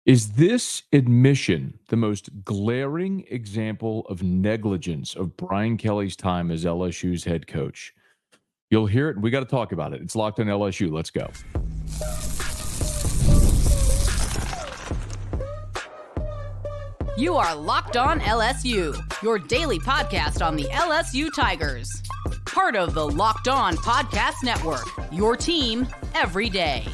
Is this admission the most glaring example of negligence of Brian Kelly's time as LSU's head coach? You'll hear it. We got to talk about it. It's Locked on LSU. Let's go. You are Locked on LSU, your daily podcast on the LSU Tigers. Part of the Locked on Podcast Network, your team every day.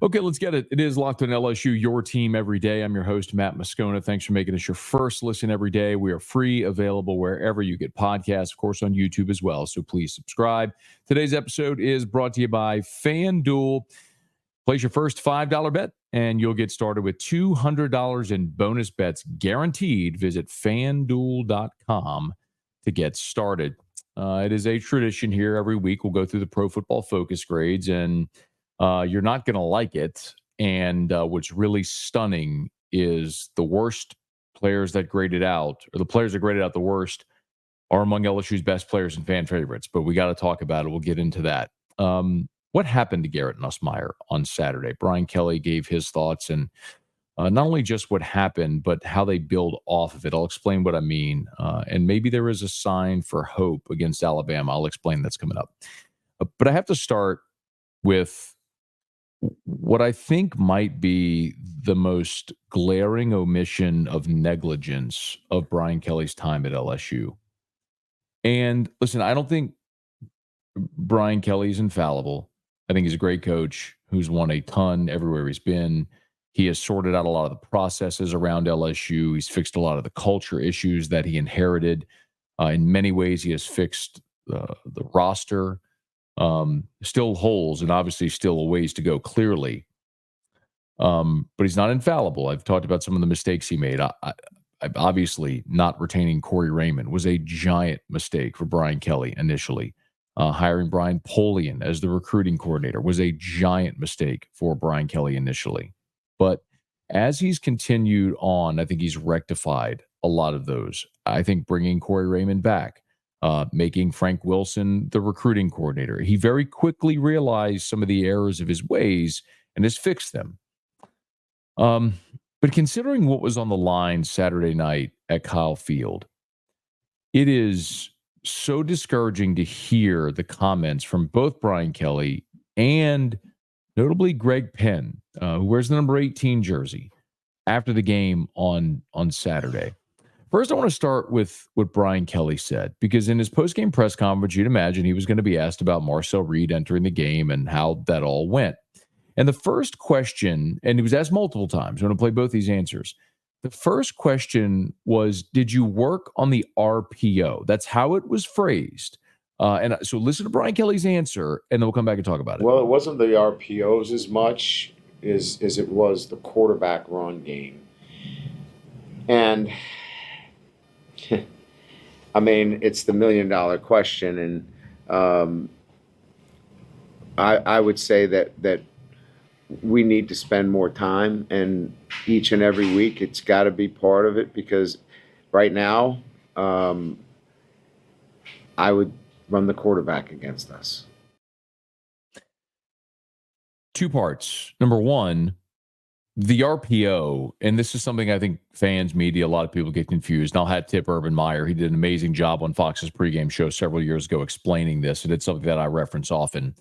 Okay, let's get it. It is Locked on LSU, your team every day. I'm your host, Matt Moscona. Thanks for making us your first listen every day. We are free, available wherever you get podcasts, of course, on YouTube as well. So please subscribe. Today's episode is brought to you by FanDuel. Place your first $5 bet, and you'll get started with $200 in bonus bets guaranteed. Visit FanDuel.com to get started. It is a tradition here. Every week we'll go through the Pro Football Focus grades, and you're not going to like it. And what's really stunning is the worst players that graded out, or the players that graded out the worst, are among LSU's best players and fan favorites. But we got to talk about it. We'll get into that. What happened to Garrett Nussmeier on Saturday? Brian Kelly gave his thoughts, and not only just what happened, but how they build off of it. I'll explain what I mean. And maybe there is a sign for hope against Alabama. I'll explain that's coming up. But I have to start with what I think might be the most glaring omission of negligence of Brian Kelly's time at LSU. And listen, I don't think Brian Kelly's infallible. I think he's a great coach who's won a ton everywhere he's been. He has sorted out a lot of the processes around LSU. He's fixed a lot of the culture issues that he inherited. In many ways, he has fixed the roster. Still holes, and obviously still a ways to go, clearly. But he's not infallible. I've talked about some of the mistakes he made. Obviously, not retaining Corey Raymond was a giant mistake for Brian Kelly initially. Hiring Brian Polian as the recruiting coordinator was a giant mistake for Brian Kelly initially. But as he's continued on, I think he's rectified a lot of those. I think bringing Corey Raymond back, making Frank Wilson the recruiting coordinator, he very quickly realized some of the errors of his ways and has fixed them. But considering what was on the line Saturday night at Kyle Field, it is so discouraging to hear the comments from both Brian Kelly and notably Greg Penn, who wears the number 18 jersey, after the game on Saturday. First, I want to start with what Brian Kelly said, because in his postgame press conference, you'd imagine he was going to be asked about Marcel Reed entering the game and how that all went. And the first question, and he was asked multiple times, I'm going to play both these answers. The first question was, did you work on the RPO? That's how it was phrased. And so listen to Brian Kelly's answer, and then we'll come back and talk about it. Well, it wasn't the RPOs as much as it was the quarterback run game. And, I mean, it's the million-dollar question. And I would say that we need to spend more time, and each and every week it's got to be part of it, because right now I would run the quarterback against us. Two parts. Number one, the RPO, and this is something I think fans, media, a lot of people get confused. And I'll hat tip Urban Meyer. He did an amazing job on Fox's pregame show several years ago explaining this, and it's something that I reference often.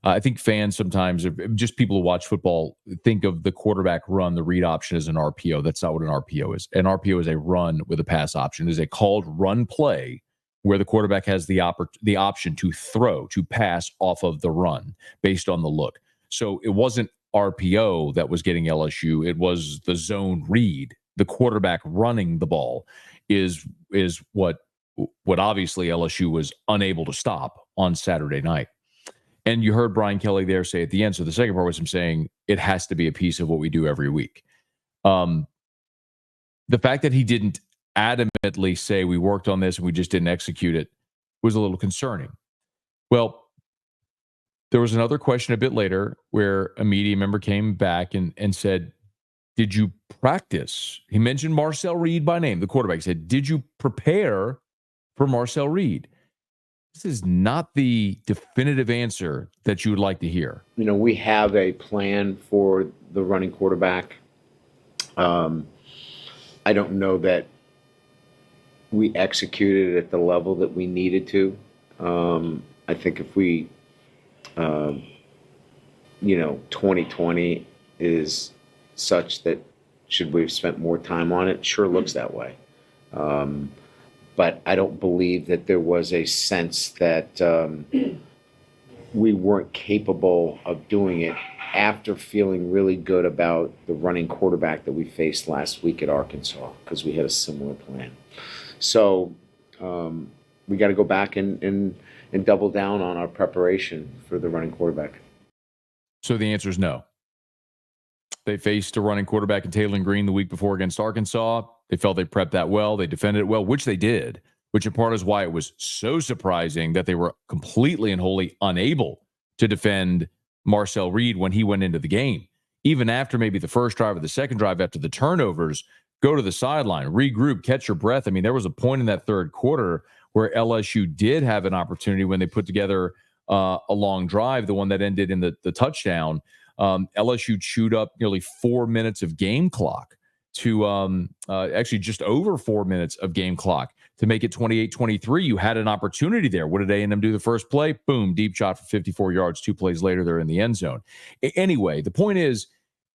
I think fans sometimes, just people who watch football, think of the quarterback run, the read option, as an RPO. That's not what an RPO is. An RPO is a run with a pass option. It is a called run play where the quarterback has the option to throw, to pass off of the run based on the look. So it wasn't RPO that was getting LSU. It was the zone read. The quarterback running the ball is what obviously LSU was unable to stop on Saturday night. And you heard Brian Kelly there say at the end, so the second part was him saying it has to be a piece of what we do every week. The fact that he didn't adamantly say we worked on this and we just didn't execute it was a little concerning. Well, there was another question a bit later where a media member came back and said, did you practice? He mentioned Marcel Reed by name, the quarterback. He said, did you prepare for Marcel Reed? this is not the definitive answer that you would like to hear. You know, we have a plan for the running quarterback. I don't know that we executed at the level that we needed to. I think if we, 2020 is such that should we have spent more time on it? Sure looks that way. But I don't believe that there was a sense that we weren't capable of doing it after feeling really good about the running quarterback that we faced last week at Arkansas, because we had a similar plan. So we got to go back and double down on our preparation for the running quarterback. So the answer is no. They faced a running quarterback in Taylor Green the week before against Arkansas. They felt they prepped that well. They defended it well, which they did, which in part is why it was so surprising that they were completely and wholly unable to defend Marcel Reed when he went into the game. Even after maybe the first drive or the second drive after the turnovers, go to the sideline, regroup, catch your breath. I mean, there was a point in that third quarter where LSU did have an opportunity when they put together a long drive, the one that ended in the touchdown. LSU chewed up nearly 4 minutes of game clock to actually just over 4 minutes of game clock to make it 28-23. You had an opportunity there. What did A&M do the first play? Boom, deep shot for 54 yards. 2 plays later, they're in the end zone. Anyway, the point is,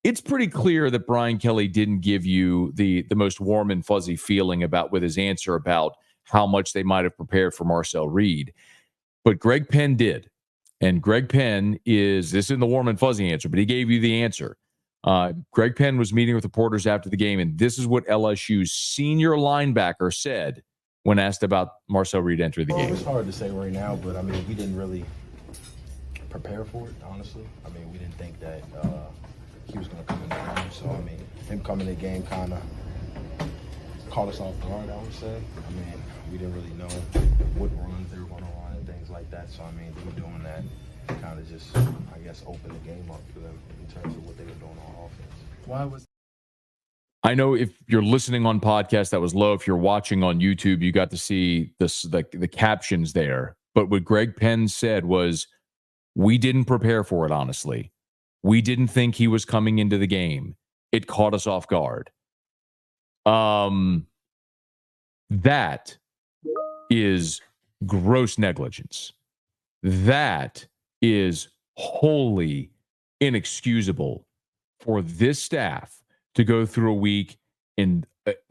it's pretty clear that Brian Kelly didn't give you the most warm and fuzzy feeling about with his answer about how much they might have prepared for Marcel Reed. But Greg Penn did. And Greg Penn this isn't the warm and fuzzy answer, but he gave you the answer. Greg Penn was meeting with reporters after the game, and this is what LSU's senior linebacker said when asked about Marcel Reed entering the game. It's hard to say right now, but, I mean, we didn't really prepare for it, honestly. I mean, we didn't think that he was going to come in the game. So, I mean, him coming in the game kind of caught us off guard, I would say. I mean, we didn't really know what runs they were going to run and things like that. So, I mean, they were doing that kind of just, I guess, open the game up for them in terms of what they were doing on offense. I know if you're listening on podcast, that was low. If you're watching on YouTube, you got to see the captions there. But what Greg Penn said was, we didn't prepare for it, honestly. We didn't think he was coming into the game. It caught us off guard. That is gross negligence. That is wholly inexcusable for this staff to go through a week in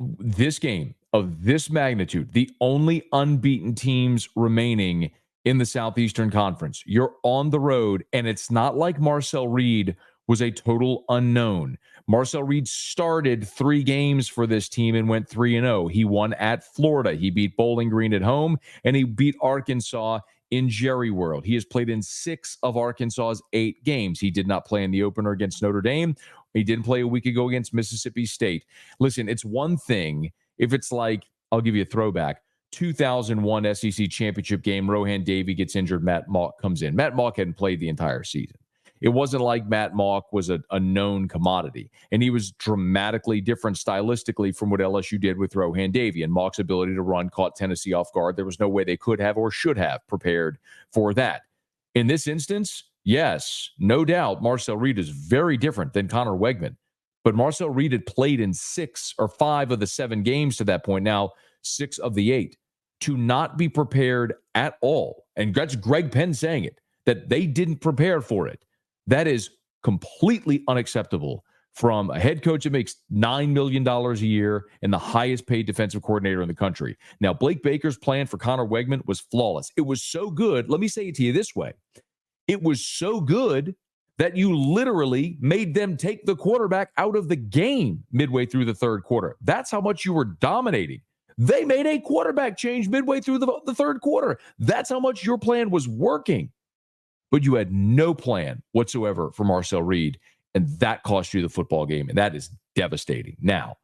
this game of this magnitude, the only unbeaten teams remaining in the Southeastern Conference. You're on the road, and it's not like Marcel Reed was a total unknown. Marcel Reed started 3 games for this team and went 3-0. He won at Florida. He beat Bowling Green at home, and he beat Arkansas in Jerry World. He has played in 6 of Arkansas's 8 games. He did not play in the opener against Notre Dame. He didn't play a week ago against Mississippi State. Listen, it's one thing if it's like, I'll give you a throwback, 2001 SEC championship game, Rohan Davey gets injured, Matt Mauck comes in. Matt Mauck hadn't played the entire season. It wasn't like Matt Mauck was a known commodity, and he was dramatically different stylistically from what LSU did with Rohan Davey, and Mauck's ability to run caught Tennessee off guard. There was no way they could have or should have prepared for that. In this instance, yes, no doubt, Marcel Reed is very different than Connor Wegman, but Marcel Reed had played in 6 or 5 of the 7 games to that point, now 6 of the 8. To not be prepared at all, and that's Greg Penn saying it, that they didn't prepare for it. That is completely unacceptable from a head coach that makes $9 million a year and the highest paid defensive coordinator in the country. Now, Blake Baker's plan for Connor Wegman was flawless. It was so good. Let me say it to you this way. It was so good that you literally made them take the quarterback out of the game midway through the third quarter. That's how much you were dominating. They made a quarterback change midway through the third quarter. That's how much your plan was working. But you had no plan whatsoever for Marcel Reed, and that cost you the football game, and that is devastating. Now,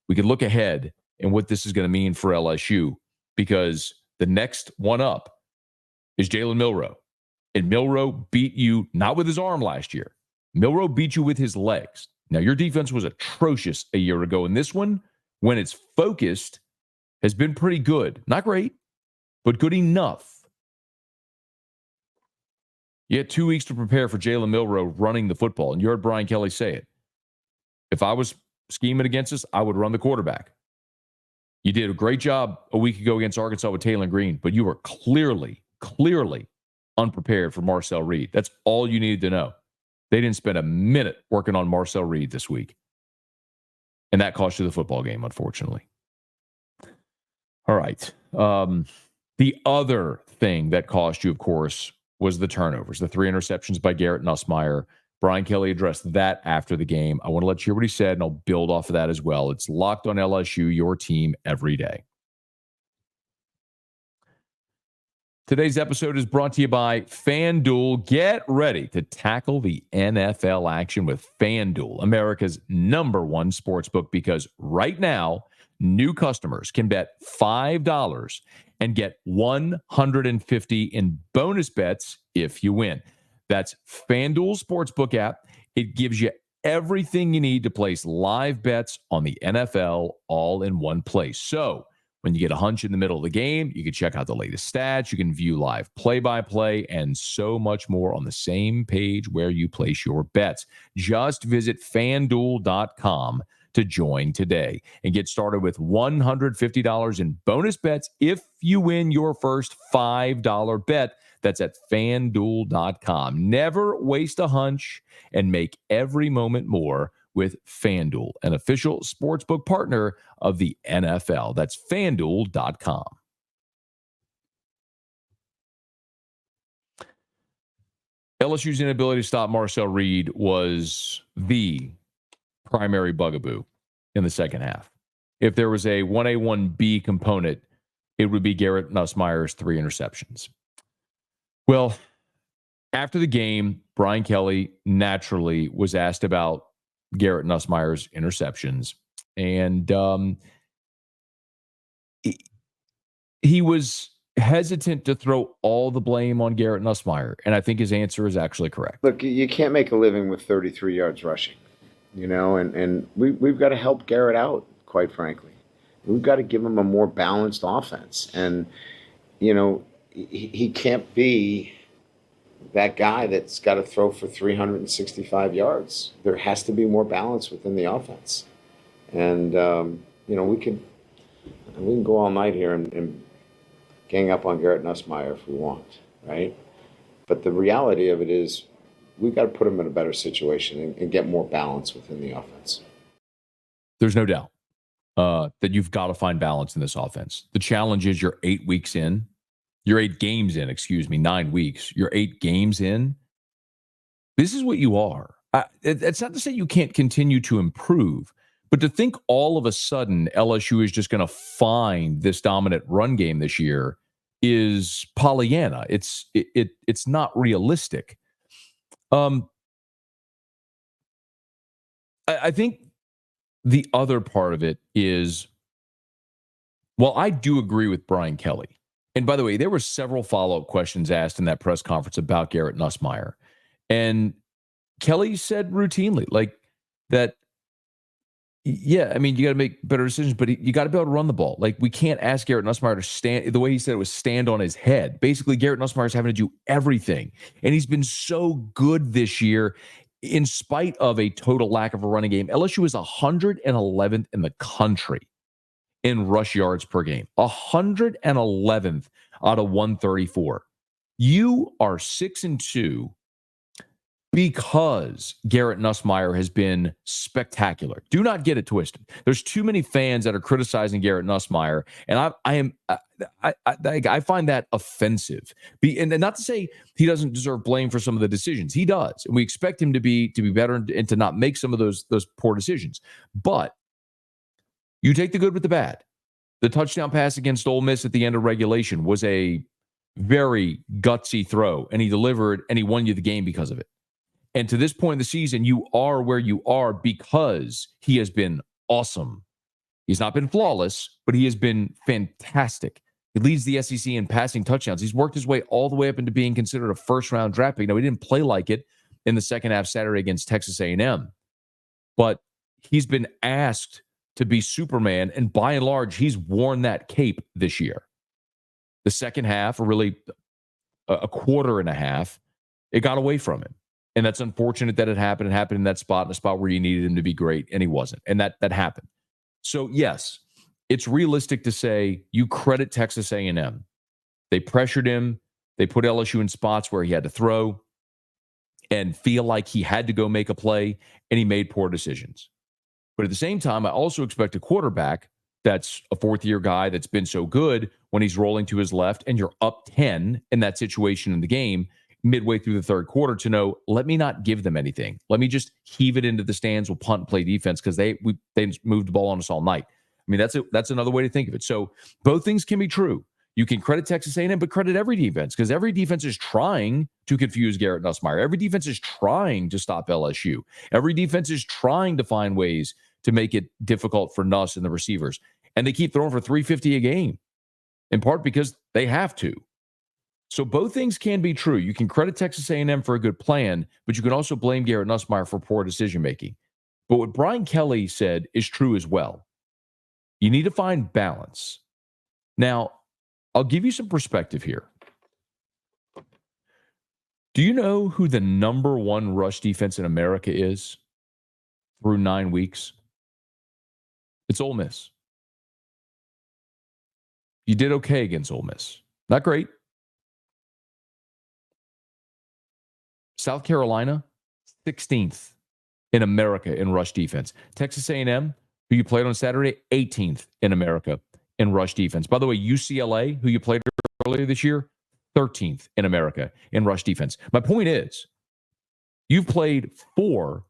we can look ahead and what this is going to mean for LSU, because the next one up is Jalen Milroe. And Milroe beat you not with his arm last year. Milroe beat you with his legs. Now, your defense was atrocious a year ago, and this one, when it's focused, has been pretty good. Not great, but good enough You had 2 weeks to prepare for Jalen Milroe running the football, and you heard Brian Kelly say it. If I was scheming against us, I would run the quarterback. You did a great job a week ago against Arkansas with Taylor Green, but you were clearly unprepared for Marcel Reed. That's all you needed to know. They didn't spend a minute working on Marcel Reed this week. And that cost you the football game, unfortunately. All right. The other thing that cost you, of course, was the turnovers, the 3 interceptions by Garrett Nussmeier. Brian Kelly addressed that after the game. I want to let you hear what he said, and I'll build off of that as well. It's Locked on LSU, your team every day. Today's episode is brought to you by FanDuel. Get ready to tackle the NFL action with FanDuel, America's #1 sportsbook, because right now, new customers can bet $5 and get $150 in bonus bets if you win. That's FanDuel Sportsbook app. It gives you everything you need to place live bets on the NFL all in one place. So when you get a hunch in the middle of the game, you can check out the latest stats. You can view live play-by-play and so much more on the same page where you place your bets. Just visit FanDuel.com to join today and get started with $150 in bonus bets if you win your first $5 bet. That's at FanDuel.com. Never waste a hunch and make every moment more with FanDuel, an official sportsbook partner of the NFL. That's FanDuel.com. LSU's inability to stop Marcel Reed was the primary bugaboo in the second half. If there was a 1A, 1B component, it would be Garrett Nussmeier's 3 interceptions. Well, after the game, Brian Kelly naturally was asked about Garrett Nussmeier's interceptions. And he was hesitant to throw all the blame on Garrett Nussmeier. And I think his answer is actually correct. Look, you can't make a living with 33 yards rushing, and we've got to help Garrett out, quite frankly. We've got to give him a more balanced offense. And, he can't be that guy that's got to throw for 365 yards. There has to be more balance within the offense. And, we can go all night here and gang up on Garrett Nussmeier if we want, right? But the reality of it is we've got to put him in a better situation and get more balance within the offense. There's no doubt that you've got to find balance in this offense. The challenge is you're 8 weeks in. You're 8 games in, 9 weeks. You're 8 games in. This is what you are. It's not to say you can't continue to improve, but to think all of a sudden LSU is just going to find this dominant run game this year is Pollyanna. It's not realistic. I think the other part of it is, well, I do agree with Brian Kelly. And by the way, there were several follow-up questions asked in that press conference about Garrett Nussmeier. And Kelly said routinely, that, yeah, I mean, you got to make better decisions, but you got to be able to run the ball. We can't ask Garrett Nussmeier to stand, the way he said it was stand on his head. Basically, Garrett Nussmeier is having to do everything. And he's been so good this year in spite of a total lack of a running game. LSU is 111th in the country in rush yards per game, 111th out of 134. You are 6-2 because Garrett Nussmeier has been spectacular. Do not get it twisted. There's too many fans that are criticizing Garrett Nussmeier, and I find that offensive. And not to say he doesn't deserve blame for some of the decisions. He does, and we expect him to be better and to not make some of those poor decisions. But you take the good with the bad. The touchdown pass against Ole Miss at the end of regulation was a very gutsy throw, and he delivered, and he won you the game because of it. And to this point in the season, you are where you are because he has been awesome. He's not been flawless, but he has been fantastic. He leads the SEC in passing touchdowns. He's worked his way all the way up into being considered a first-round draft pick. Now, he didn't play like it in the second half Saturday against Texas A&M, but he's been asked to be Superman, and by and large, he's worn that cape this year. The second half, or really a quarter and a half, It got away from him. And that's unfortunate that it happened. It happened in that spot, in a spot where you needed him to be great, and he wasn't. And that happened. So, yes, it's realistic to say you credit Texas A&M. They pressured him. They put LSU in spots where he had to throw and feel like he had to go make a play, and he made poor decisions. But at the same time, I also expect a quarterback that's a fourth-year guy that's been so good when he's rolling to his left and you're up 10 in that situation in the game midway through the third quarter to know, let me not give them anything. Let me just heave it into the stands. We'll punt and play defense because they moved the ball on us all night. I mean, that's another way to think of it. So both things can be true. You can credit Texas A&M, but credit every defense because every defense is trying to confuse Garrett Nussmeier. Every defense is trying to stop LSU. Every defense is trying to find ways to make it difficult for Nuss and the receivers. And they keep throwing for 350 a game, in part because they have to. So both things can be true. You can credit Texas A&M for a good plan, but you can also blame Garrett Nussmeier for poor decision-making. But what Brian Kelly said is true as well. You need to find balance. Now, I'll give you some perspective here. Do you know who the number one rush defense in America is through 9 weeks? It's Ole Miss. You did okay against Ole Miss. Not great. South Carolina, 16th in America in rush defense. Texas A&M, who you played on Saturday, 18th in America in rush defense. By the way, UCLA, who you played earlier this year, 13th in America in rush defense. My point is, you've played 4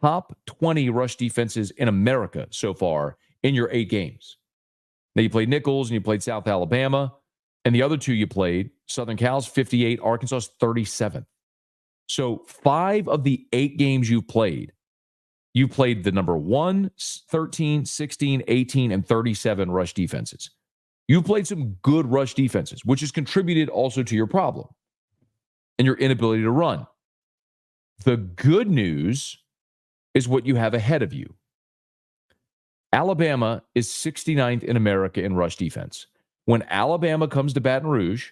top 20 rush defenses in America so far in your 8 games. Now, you played Nichols and you played South Alabama, and the other 2 you played, Southern Cal's 58, Arkansas's 37. So 5 of the 8 games you played the number 1, 13, 16, 18, and 37 rush defenses. You played some good rush defenses, which has contributed also to your problem and your inability to run. The good news is what you have ahead of you. Alabama is 69th in America in rush defense. When Alabama comes to Baton Rouge,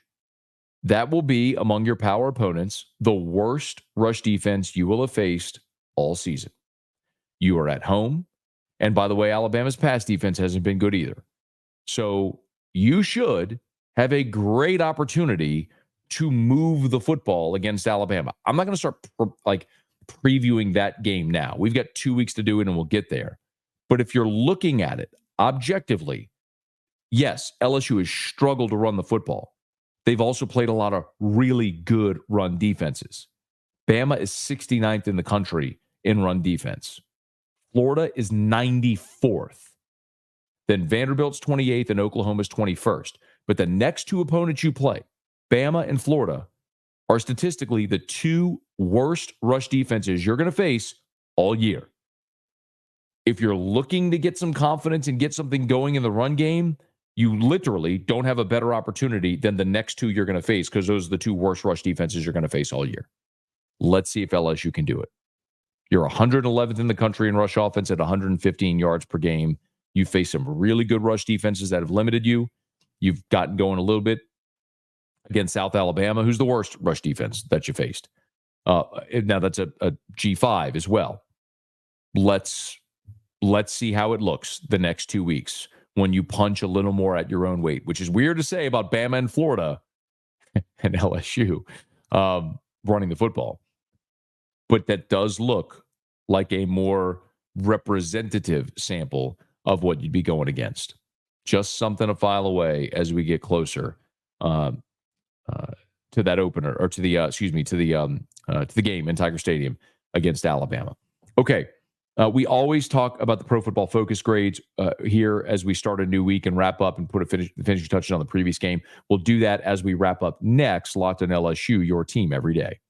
that will be, among your power opponents, the worst rush defense you will have faced all season. You are at home. And by the way, Alabama's pass defense hasn't been good either. So you should have a great opportunity to move the football against Alabama. I'm not going to start previewing that game now. We've got 2 weeks to do it and we'll get there. But if you're looking at it objectively, yes, LSU has struggled to run the football. They've also played a lot of really good run defenses. Bama is 69th in the country in run defense. Florida is 94th. Then Vanderbilt's 28th and Oklahoma's 21st. But the next 2 opponents you play, Bama and Florida, are statistically the 2 worst rush defenses you're going to face all year. If you're looking to get some confidence and get something going in the run game, you literally don't have a better opportunity than the next 2 you're going to face because those are the 2 worst rush defenses you're going to face all year. Let's see if LSU can do it. You're 111th in the country in rush offense at 115 yards per game. You face some really good rush defenses that have limited you. You've gotten going a little bit against South Alabama, who's the worst rush defense that you faced. Now that's a G5 as well. Let's see how it looks the next 2 weeks when you punch a little more at your own weight, which is weird to say about Bama and Florida and LSU running the football. But that does look like a more representative sample of what you'd be going against. Just something to file away as we get closer to that opener, or to the game in Tiger Stadium against Alabama. Okay. We always talk about the Pro Football Focus grades here as we start a new week and wrap up and put the finishing touches on the previous game. We'll do that as we wrap up next. Locked on LSU, your team every day.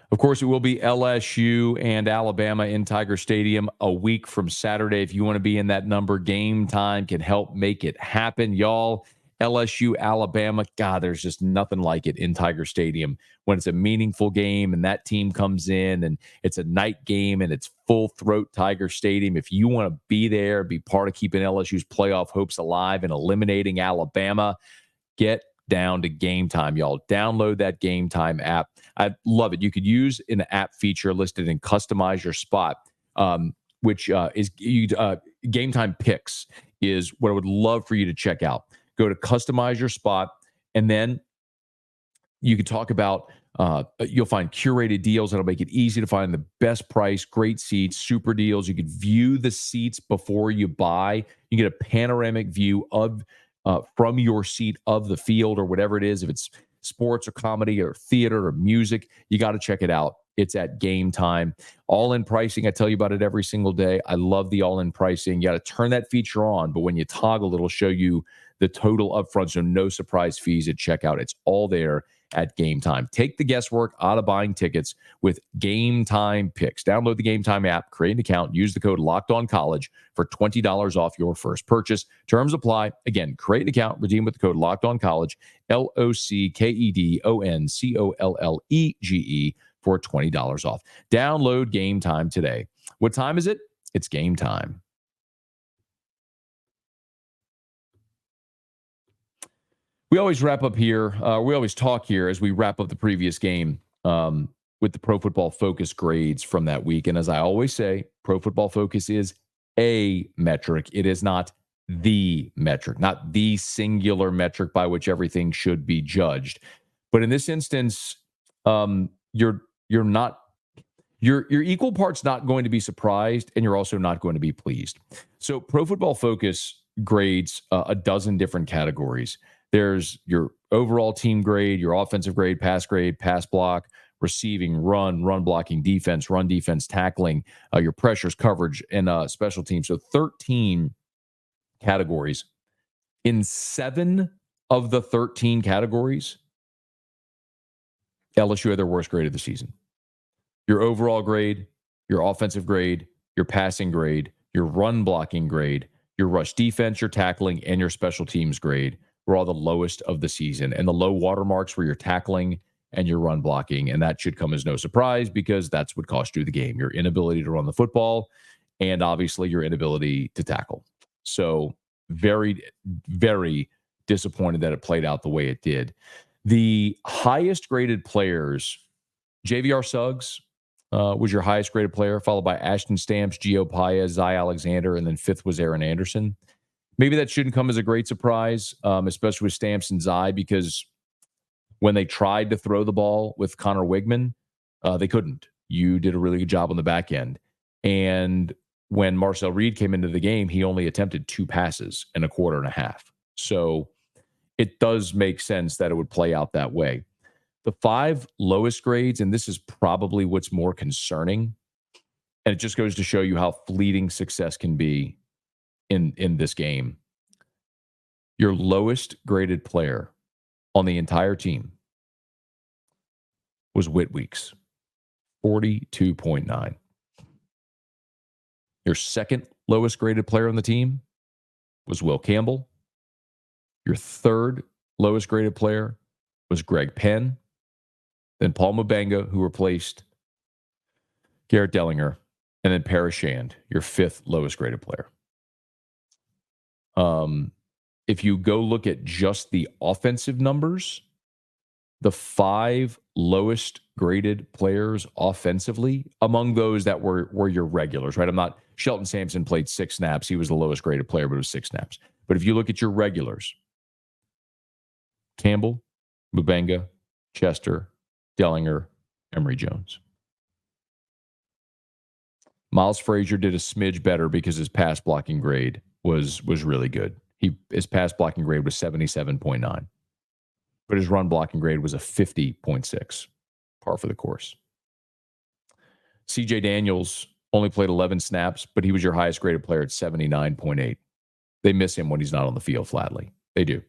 Of course, it will be LSU and Alabama in Tiger Stadium a week from Saturday. If you want to be in that number, Game Time can help make it happen. Y'all, LSU, Alabama, God, there's just nothing like it in Tiger Stadium when it's a meaningful game and that team comes in and it's a night game and it's full throat Tiger Stadium. If you want to be there, be part of keeping LSU's playoff hopes alive and eliminating Alabama, get down to GameTime, y'all. Download that GameTime app. I love it. You could use an app feature listed in Customize Your Spot, which is GameTime Picks is what I would love for you to check out. Go to Customize Your Spot, and then you can talk about, you'll find curated deals that'll make it easy to find the best price, great seats, super deals. You could view the seats before you buy. You get a panoramic view of from your seat of the field or whatever it is. If it's sports or comedy or theater or music, you got to check it out. It's at GameTime. All-in pricing, I tell you about it every single day. I love the all-in pricing. You got to turn that feature on, but when you toggle, it'll show you the total upfront, so no surprise fees at checkout. It's all there at GameTime. Take the guesswork out of buying tickets with GameTime Picks. Download the GameTime app, create an account, use the code LOCKEDONCollege for $20 off your first purchase. Terms apply. Again, create an account, redeem with the code LOCKEDONCollege, LOCKEDONCOLLEGE for $20 off. Download GameTime today. What time is it? It's game time. We always wrap up here. We always talk here as we wrap up the previous game with the Pro Football Focus grades from that week. And as I always say, Pro Football Focus is a metric. It is not the metric, not the singular metric by which everything should be judged. But in this instance, you're equal parts not going to be surprised, and you're also not going to be pleased. So Pro Football Focus grades a dozen different categories. There's your overall team grade, your offensive grade, pass block, receiving, run blocking, defense, run defense, tackling, your pressures, coverage, and special teams. So 13 categories. In 7 of the 13 categories, LSU had their worst grade of the season. Your overall grade, your offensive grade, your passing grade, your run blocking grade, your rush defense, your tackling, and your special teams grade were all the lowest of the season. And the low watermarks were your tackling and your run blocking. And that should come as no surprise because that's what cost you the game. Your inability to run the football and obviously your inability to tackle. So very, very disappointed that it played out the way it did. The highest graded players, JVR Suggs was your highest graded player, followed by Ashton Stamps, Gio Paez, Zy Alexander, and then 5th was Aaron Anderson. Maybe that shouldn't come as a great surprise, especially with Stamps and Zy, because when they tried to throw the ball with Connor Wigman, they couldn't. You did a really good job on the back end. And when Marcel Reed came into the game, he only attempted 2 passes in a quarter and a half. So it does make sense that it would play out that way. The 5 lowest grades, and this is probably what's more concerning, and it just goes to show you how fleeting success can be in this game. Your lowest graded player on the entire team was Whit Weeks, 42.9. Your second lowest graded player on the team was Will Campbell. Your third lowest graded player was Greg Penn. Then Paul Mubenga, who replaced Garrett Dellinger, and then Paris Shand, your 5th lowest graded player. If you go look at just the offensive numbers, the 5 lowest graded players offensively, among those that were your regulars, right? Shelton Sampson played 6 snaps. He was the lowest graded player, but it was 6 snaps. But if you look at your regulars, Campbell, Mubenga, Chester, Dellinger, Emory Jones. Miles Frazier did a smidge better because his pass blocking grade was really good. His pass blocking grade was 77.9, but his run blocking grade was a 50.6, par for the course. CJ Daniels only played 11 snaps, but he was your highest graded player at 79.8. They miss him when he's not on the field flatly. They do.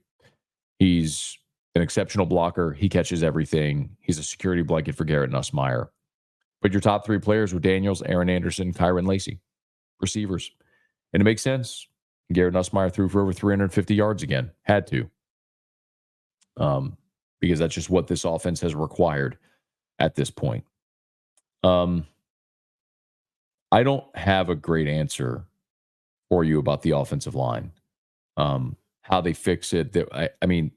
He's an exceptional blocker. He catches everything. He's a security blanket for Garrett Nussmeier. But your top 3 players were Daniels, Aaron Anderson, Kyron Lacey, receivers. And it makes sense. Garrett Nussmeier threw for over 350 yards again. Had to. Because that's just what this offense has required at this point. I don't have a great answer for you about the offensive line. How they fix it. I mean,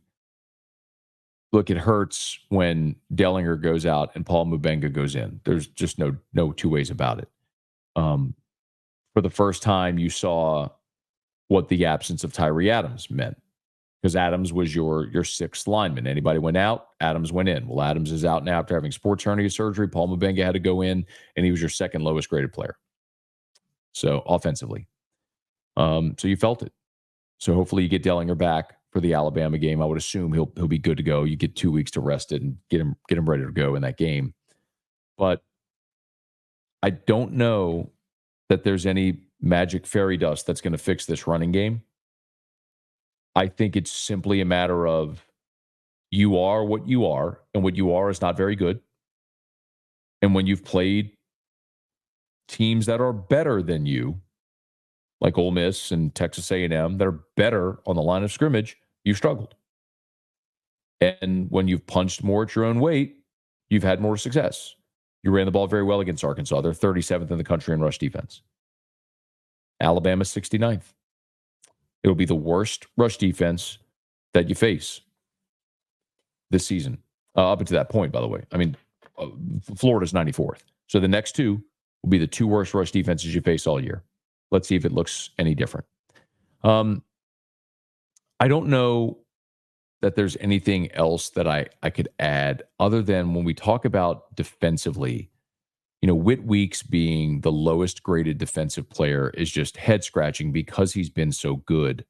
look, it hurts when Dellinger goes out and Paul Mubenga goes in. There's just no two ways about it. For the first time, you saw what the absence of Tyree Adams meant, because Adams was your sixth lineman. Anybody went out, Adams went in. Well, Adams is out now after having sports hernia surgery. Paul Mubenga had to go in, and he was your second lowest graded player. So offensively. So you felt it. So hopefully you get Dellinger back for the Alabama game. I would assume he'll be good to go. You get 2 weeks to rest it and get him ready to go in that game. But I don't know that there's any magic fairy dust that's going to fix this running game. I think it's simply a matter of you are what you are, and what you are is not very good. And when you've played teams that are better than you, like Ole Miss and Texas A&M, that are better on the line of scrimmage, you've struggled. And when you've punched more at your own weight, you've had more success. You ran the ball very well against Arkansas. They're 37th in the country in rush defense. Alabama 69th. It'll be the worst rush defense that you face this season. Up until that point, by the way. I mean, Florida's 94th. So the next two will be the two worst rush defenses you face all year. Let's see if it looks any different. I don't know that there's anything else that I could add other than when we talk about defensively, Whit Weeks being the lowest graded defensive player is just head scratching because he's been so good.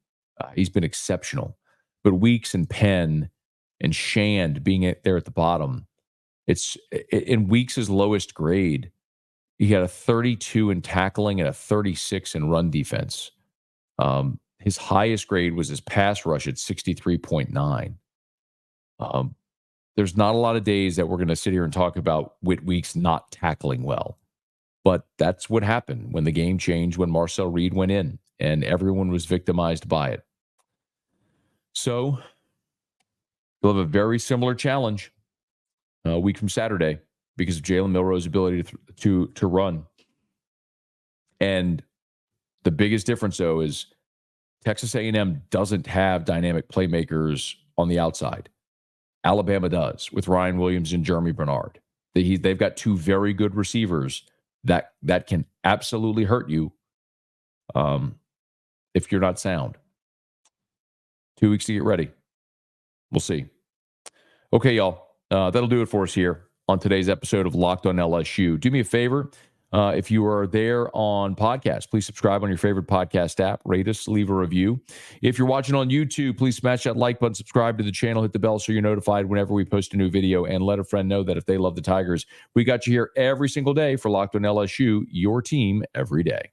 He's been exceptional. But Weeks and Penn and Shand being there at the bottom, it's in Weeks' lowest grade. He had a 32 in tackling and a 36 in run defense. His highest grade was his pass rush at 63.9. There's not a lot of days that we're going to sit here and talk about Whit Weeks not tackling well. But that's what happened when the game changed, when Marcel Reed went in, and everyone was victimized by it. So you'll have a very similar challenge a week from Saturday because of Jalen Milroe's ability to run. And the biggest difference, though, is Texas A&M doesn't have dynamic playmakers on the outside. Alabama does, with Ryan Williams and Jeremy Bernard. They've got two very good receivers that can absolutely hurt you if you're not sound. 2 weeks to get ready. We'll see. Okay, y'all. That'll do it for us here on today's episode of Locked on LSU. Do me a favor. If you are there on podcast, please subscribe on your favorite podcast app. Rate us, leave a review. If you're watching on YouTube, please smash that like button, subscribe to the channel, hit the bell so you're notified whenever we post a new video, and let a friend know that if they love the Tigers, we got you here every single day for Locked on LSU, your team every day.